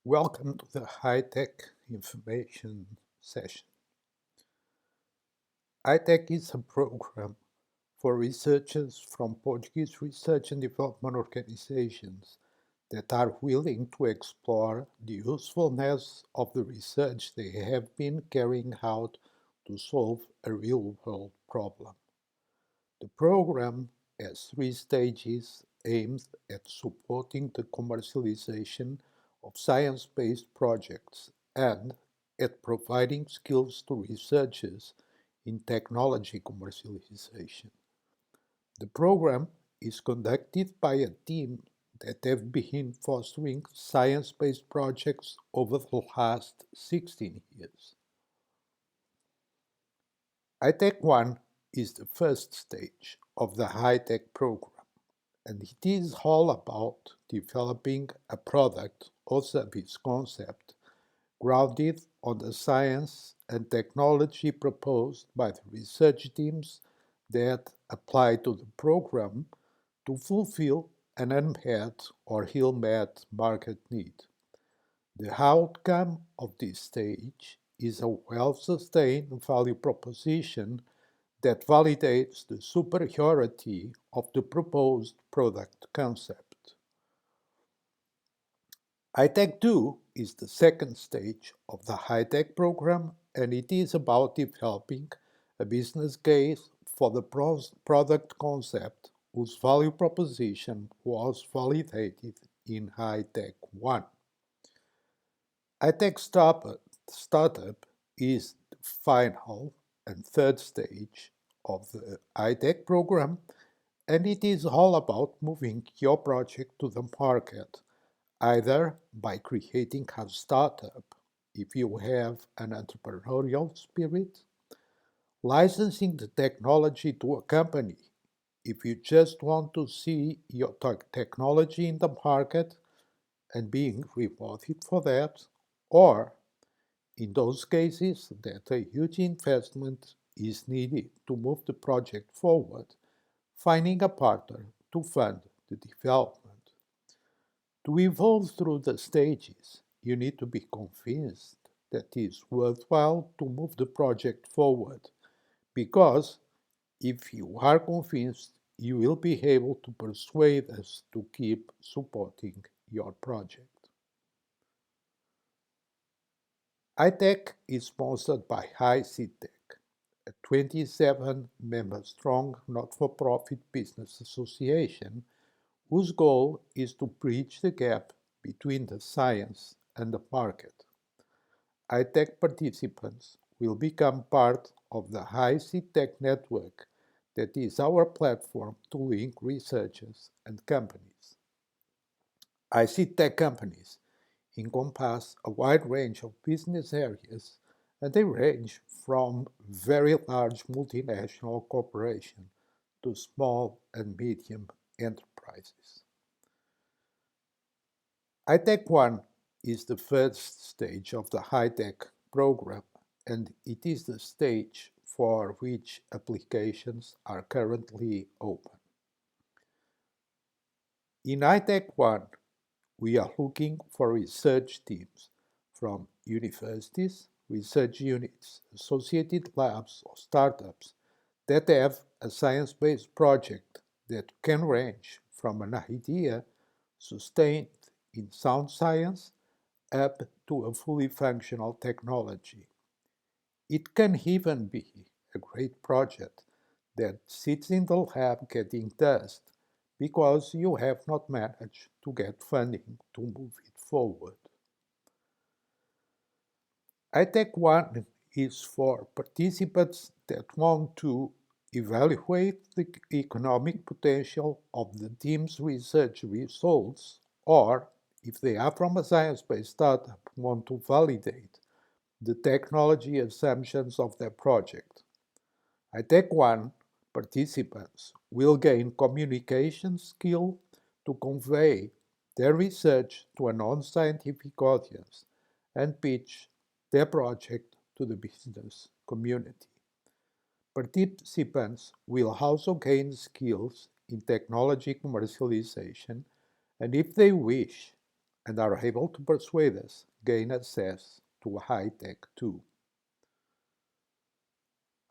Welcome to the HiTech information session. HiTech is a program for researchers from Portuguese research and development organizations that are willing to explore the usefulness of the research they have been carrying out to solve a real-world problem. The program has three stages aimed at supporting the commercialization of science-based projects and at providing skills to researchers in technology commercialization. The program is conducted by a team that have been fostering science-based projects over the last 16 years. HiTech One is the first stage of the HiTech program, and it is all about developing a product or service concept grounded on the science and technology proposed by the research teams that apply to the program to fulfill an unmet or ill-met market need. The outcome of this stage is a well-sustained value proposition that validates the superiority of the proposed product concept. HiTech 2 is the second stage of the HiTech program, and it is about developing a business case for the product concept whose value proposition was validated in HiTech 1. HiTech Startup is the final and third stage of the HiTech program, and it is all about moving your project to the market, either by creating a startup if you have an entrepreneurial spirit, licensing the technology to a company if you just want to see your technology in the market and being rewarded for that, or in those cases that a huge investment is needed to move the project forward, finding a partner to fund the development. To evolve through the stages, you need to be convinced that it is worthwhile to move the project forward, because if you are convinced, you will be able to persuade us to keep supporting your project. HiTech is sponsored by HiTech, a 27-member-strong not-for-profit business association whose goal is to bridge the gap between the science and the market. HiTech participants will become part of the HiTech network that is our platform to link researchers and companies. HiTech companies encompass a wide range of business areas, and they range from very large multinational corporations to small and medium enterprises. HiTech One is the first stage of the HiTech program, and it is the stage for which applications are currently open. In HiTech One, we are looking for research teams from universities, research units, associated labs, or startups that have a science-based project that can range from an idea sustained in sound science up to a fully functional technology. It can even be a great project that sits in the lab getting dust because you have not managed to get funding to move it forward. HiTech One is for participants that want to evaluate the economic potential of the team's research results, or if they are from a science-based startup, want to validate the technology assumptions of their project. HiTech One participants will gain communication skill to convey their research to a non-scientific audience and pitch their project to the business community. Participants will also gain skills in technology commercialization, and if they wish, and are able to persuade us gain access to HiTech 2.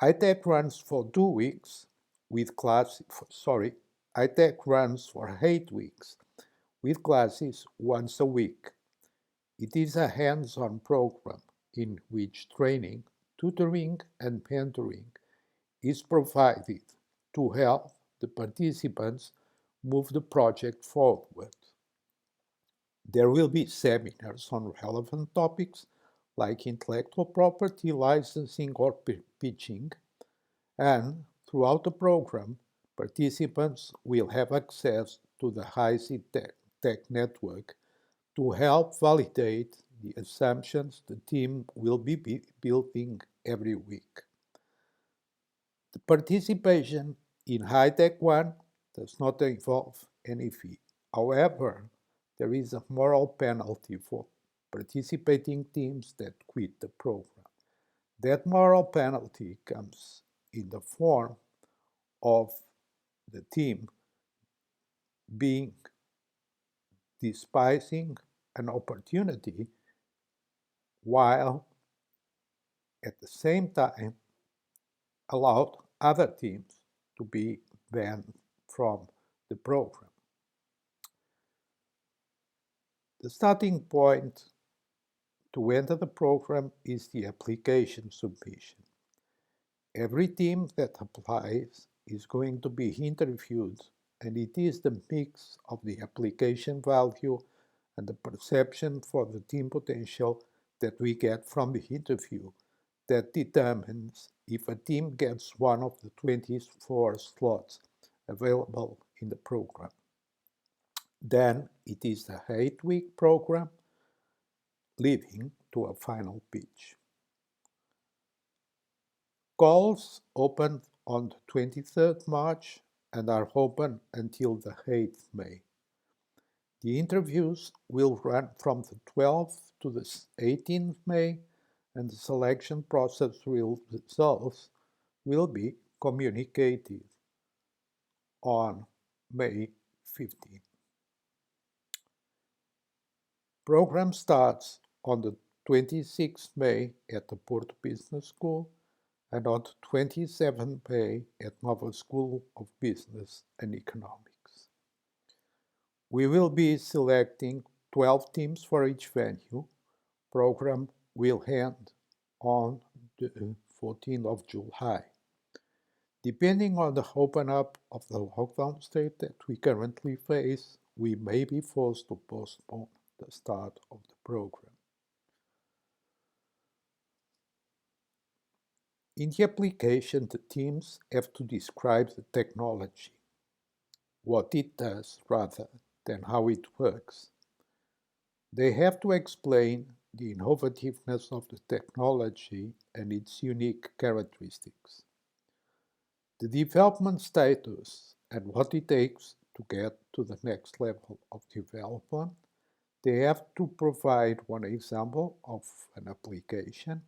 HiTech runs for 2 weeks with HiTech runs for 8 weeks with classes once a week. It is a hands-on program in which training, tutoring, and mentoring is provided to help the participants move the project forward. There will be seminars on relevant topics like intellectual property, licensing, or pitching, and throughout the program, participants will have access to the HiTech network to help validate the assumptions the team will be building every week. The participation in HiTech One does not involve any fee. However, there is a moral penalty for participating teams that quit the program. That moral penalty comes in the form of the team being despising an opportunity while at the same time allowed other teams to be banned from the program. The starting point to enter the program is the application submission. Every team that applies is going to be interviewed, and it is the mix of the application value and the perception for the team potential that we get from the interview that determines if a team gets one of the 24 slots available in the program. Then it is a 8-week program leading to a final pitch. Calls opened on the 23rd March and are open until the 8th May. The interviews will run from the 12th to the 18th May, and the selection process results will be communicated on May 15. Program starts on the 26th May at the Porto Business School and on the 27th May at Nova School of Business and Economics. We will be selecting 12 teams for each venue. Program will end on the 14th of July. Depending on the open up of the lockdown state that we currently face, we may be forced to postpone the start of the program. In the application, the teams have to describe the technology, what it does rather than how it works. They have to explain the innovativeness of the technology and its unique characteristics, the development status and what it takes to get to the next level of development. They have to provide one example of an application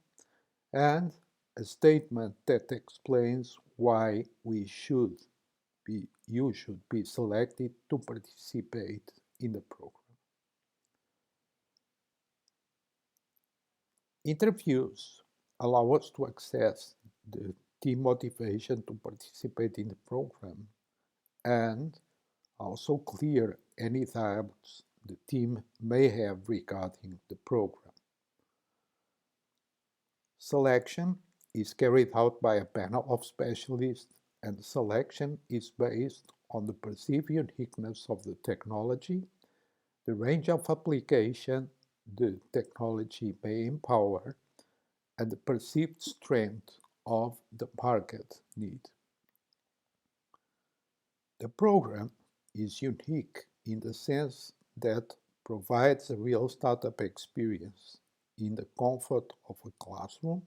and a statement that explains why you should be selected to participate in the program. Interviews allow us to access the team motivation to participate in the program and also clear any doubts the team may have regarding the program. Selection is carried out by a panel of specialists, and the selection is based on the perceived uniqueness of the technology, the range of application the technology may empower, and the perceived strength of the market need. The program is unique in the sense that provides a real startup experience in the comfort of a classroom,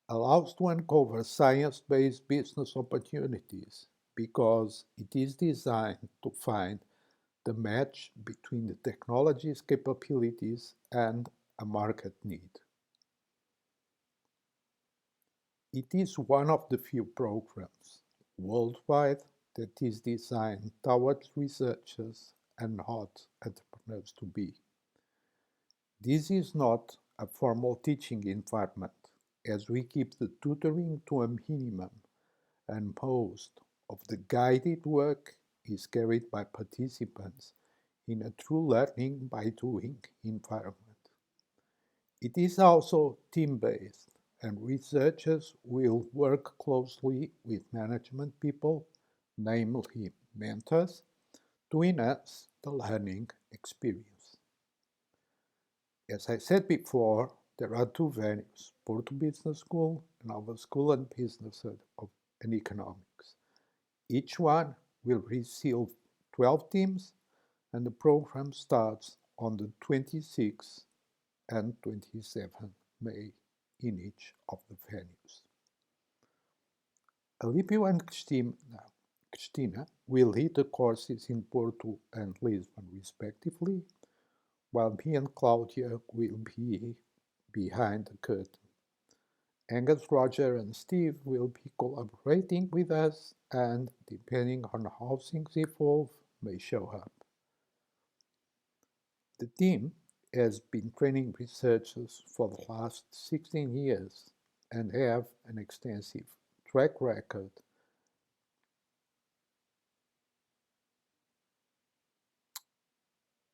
allows to uncover science-based business opportunities because it is designed to find the match between the technology's capabilities and a market need. It is one of the few programs worldwide that is designed towards researchers and not entrepreneurs to be. This is not a formal teaching environment, as we keep the tutoring to a minimum, and most of the guided work is carried by participants in a true learning by doing environment. It is also team-based, and researchers will work closely with management people, namely mentors, to enhance the learning experience. As I said before, there are two venues, Porto Business School and our School of Business and Economics. Each one will receive 12 teams, and the program starts on the 26th and 27th May in each of the venues. Alípio and Cristina will lead the courses in Porto and Lisbon respectively, while me and Claudia will be behind the curtain. Angus, Roger, and Steve will be collaborating with us and, depending on how things evolve, may show up. The team has been training researchers for the last 16 years and have an extensive track record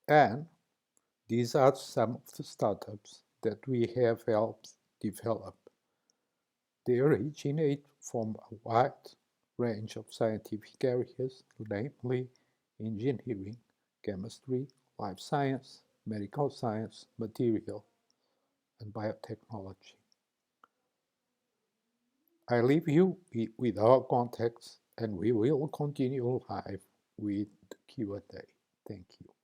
and these are some of the startups that we have helped develop. They originate from a wide range of scientific areas, namely engineering, chemistry, life science, medical science, material, and biotechnology. I leave you with our contacts, and we will continue live with the Q&A. Thank you.